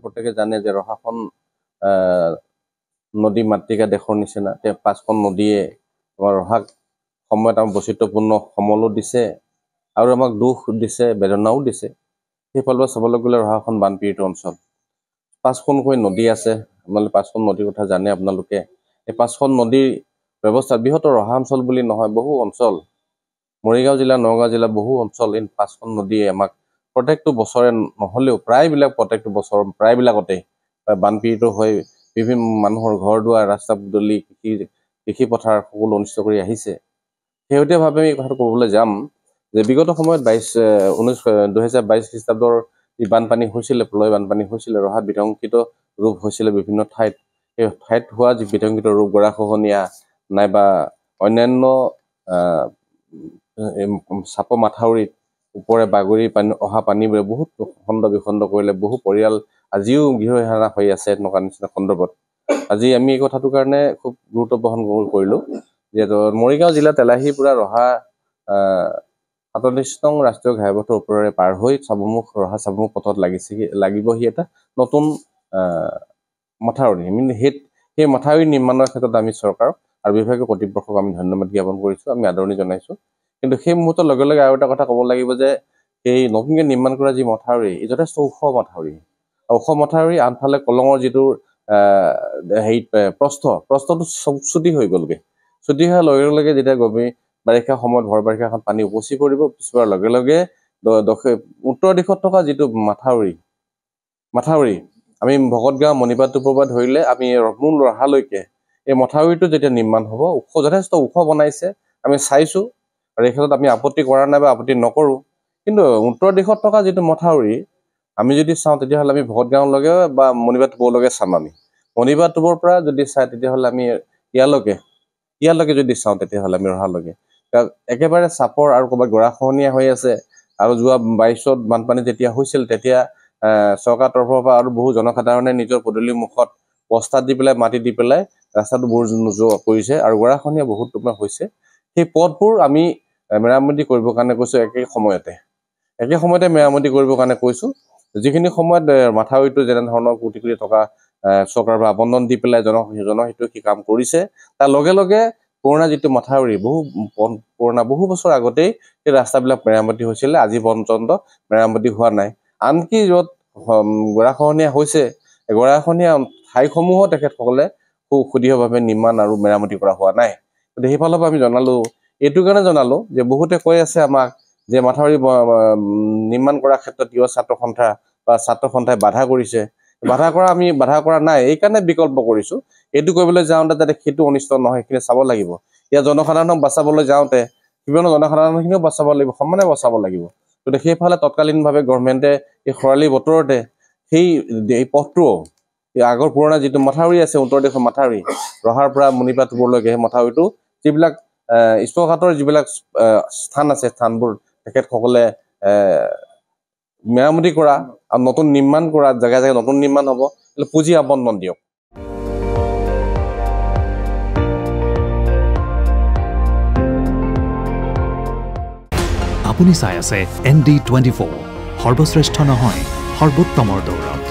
প্ৰত্যেকে জানে যে ৰহাখন নদী মাতৃকা দেশৰ নিচিনা। পাঁচখন নদীয়ে আমাৰ ৰহাক সময়ত আমাক বৈচিত্ৰপূৰ্ণ সমলো দিছে আৰু আমাক দুখ দিছে, বেদনাও দিছে। সেইফালৰ পৰা চাবলৈ গ'লে ৰহাখন বানপীড়িত অঞ্চল। পাঁচখনকৈ নদী আছে, আপোনালোকে পাঁচখন নদীৰ কথা জানে আপোনালোকে। এই পাঁচখন নদীৰ ব্যৱস্থা বৃহত্তৰ ৰহা অঞ্চল বুলি নহয়, বহু অঞ্চল, মৰিগাঁও জিলা, নগাঁও জিলা, বহু অঞ্চল এই পাঁচখন নদীয়ে আমাক প্ৰত্যেকটো বছৰে নহ'লেও প্ৰত্যেকটো বছৰ প্ৰায়বিলাকতে বানপীড়িত হৈ বিভিন্ন মানুহৰ ঘৰ দুৱাৰ, ৰাস্তা পদূলি, কৃষি পথাৰ সকলো অনিষ্ট কৰি আহিছে। শেহতীয়াভাৱে আমি এই কথাটো ক'বলৈ যাম যে বিগত সময়ত 2022 খ্ৰীষ্টাব্দৰ যি বানপানী হৈছিলে, প্ৰলয় বানপানী হৈছিলে, ৰহাত বিধ্বংসিত ৰূপ হৈছিলে বিভিন্ন ঠাইত। সেই ঠাইত হোৱা যি বিধ্বংসিত ৰূপ, গৰাখহনীয়া নাইবা অন্যান্য চাপ মাথাউৰিত ওপৰে বাগৰি অহা পানীবোৰে বহুত খণ্ড বিখণ্ড কৰিলে, বহু পৰিয়াল আজিও গৃহহীন হৈ আছে। এনেকুৱা নিচিনা সন্দৰ্ভত আজি আমি এই কথাটোৰ কাৰণে খুব গুৰুত্ব বহন কৰিলোঁ। যিহেতু মৰিগাঁও জিলা তেলাহীৰ পৰা ৰহা 47 নং ৰাষ্ট্ৰীয় ঘাইপথৰ ওপৰেৰে পাৰ হৈ ৰহা চাবুমুখ পথত লাগিবহি এটা নতুন মথাউৰি। সেই মথাউৰি নিৰ্মাণৰ ক্ষেত্ৰত আমি চৰকাৰক আৰু বিভাগীয় কৰ্তৃপক্ষক আমি ধন্যবাদ জ্ঞাপন কৰিছোঁ, আমি আদৰণি জনাইছোঁ। কিন্তু সেই মুহূৰ্তৰ লগে লগে আৰু এটা কথা ক'ব লাগিব যে এই নতুনকৈ নিৰ্মাণ কৰা যি মথাউৰি, ই যথেষ্ট ওখ মথাউৰি। ওখ মথাউৰি আনফালে কলঙৰ যিটো প্ৰস্থটো চুটি হৈ গ'লগৈ। চুটি হোৱাৰ লগে লগে যেতিয়া বাৰিষা সময়ত ভৰ বাৰিষাখন পানী উপচি পৰিব, উপচি পৰাৰ লগে লগে উত্তৰ দিশত থকা যিটো মাথাউৰি আমি ভকতগাঁও মণিপাট টোপৰ পৰা ধৰিলে আমি মূল ৰহালৈকে এই মথাউৰিটো যেতিয়া নিৰ্মাণ হ'ব, যথেষ্ট ওখ বনাইছে, আমি চাইছোঁ। আৰু এই ক্ষেত্ৰত আমি আপত্তি কৰা নাই বা আপত্তি নকৰোঁ। কিন্তু উত্তৰ দিশত থকা যিটো মথাউৰি আমি যদি চাওঁ, তেতিয়াহ'লে আমি ভকতগাঁৱলৈকে বা মণিপাট টোপৰলৈকে চাম। আমি মণিপাট টোপৰ পৰা যদি চাই, তেতিয়াহ'লে আমি ইয়ালৈকে যদি চাওঁ, তেতিয়াহ'লে আমি ৰহালৈকে একেবাৰে চাপৰ আৰু ক'ৰবাত গৰাখহনীয়া হৈ আছে। আৰু যোৱা 22ত বানপানী যেতিয়া হৈছিল, তেতিয়া চৰকাৰৰ তৰফৰ পৰা আৰু বহু জনসাধাৰণে নিজৰ পদূলিৰ মুখত বস্তা দি পেলাই, মাটি দি পেলাই ৰাস্তাটো বোৰ নোযোৱা কৰিছে আৰু গৰাখহনীয়া বহুত তোমাৰ হৈছে। সেই পথবোৰ আমি মেৰামতি কৰিবৰ কাৰণে কৈছোঁ। একে সময়তে মেৰামতি কৰিবৰ কাৰণে কৈছোঁ। যিখিনি সময়ত মাথাউৰিটো যেনেধৰণৰ কোটি কোটি টকা চৰকাৰৰ পৰা আবণ্টন দি পেলাই জনহিতৈষী কাম কৰিছে, তাৰ লগে লগে পুৰণা যিটো মাথাউৰি, বহু বছৰ আগতেই সেই ৰাস্তাবিলাক মেৰামতি হৈছিলে, আজি পৰ্যন্ত মেৰামতি হোৱা নাই। আনকি য'ত গৰাখহনীয়া হৈছে, গৰাখহনীয়া ঠাইসমূহো তেখেতসকলে সুদৃঢ়ভাৱে নিৰ্মাণ আৰু মেৰামতি কৰা হোৱা নাই। গতিকে সেইফালৰ পৰা আমি এইটো কাৰণে জনালোঁ যে বহুতে কৈ আছে আমাক যে মাথাউৰি নিৰ্মাণ কৰাৰ ক্ষেত্ৰত কিয় ছাত্ৰ সন্থাই বাধা কৰিছে। বাধা কৰা নাই, এইকাৰণে বিকল্প কৰিছোঁ। এইটো কৰিবলৈ যাওঁতে যাতে সেইটো অনিষ্ট নহয়, সেইখিনি চাব লাগিব। ইয়াত জনসাধাৰণক বচাবলৈ যাওঁতে বিভিন্ন জনসাধাৰণখিনিও বচাব লাগিব, সমানে বচাব লাগিব। গতিকে সেইফালে তৎকালীনভাৱে গভৰ্ণমেণ্টে এই খৰালি বতৰতে এই পথটোও আগৰ পুৰণা যিটো মথাউৰি আছে, উত্তৰ দিশৰ মথাউৰি, ৰহাৰ পৰা মণিপাট টোপৰলৈকে সেই মথাউৰিটো যিবিলাক স্থলঘাটৰ যিবিলাক স্থান আছে, স্থানবোৰ তেখেতসকলে মেৰামতি কৰা আৰু নতুন নিৰ্মাণ কৰা, জেগাই নতুন নিৰ্মাণ হ'ব, পুঁজি আবণ্টন দিয়ক। আপুনি চাই আছে ND24, সৰ্বশ্ৰেষ্ঠ নহয়, সৰ্বোত্তমৰ দৌৰত।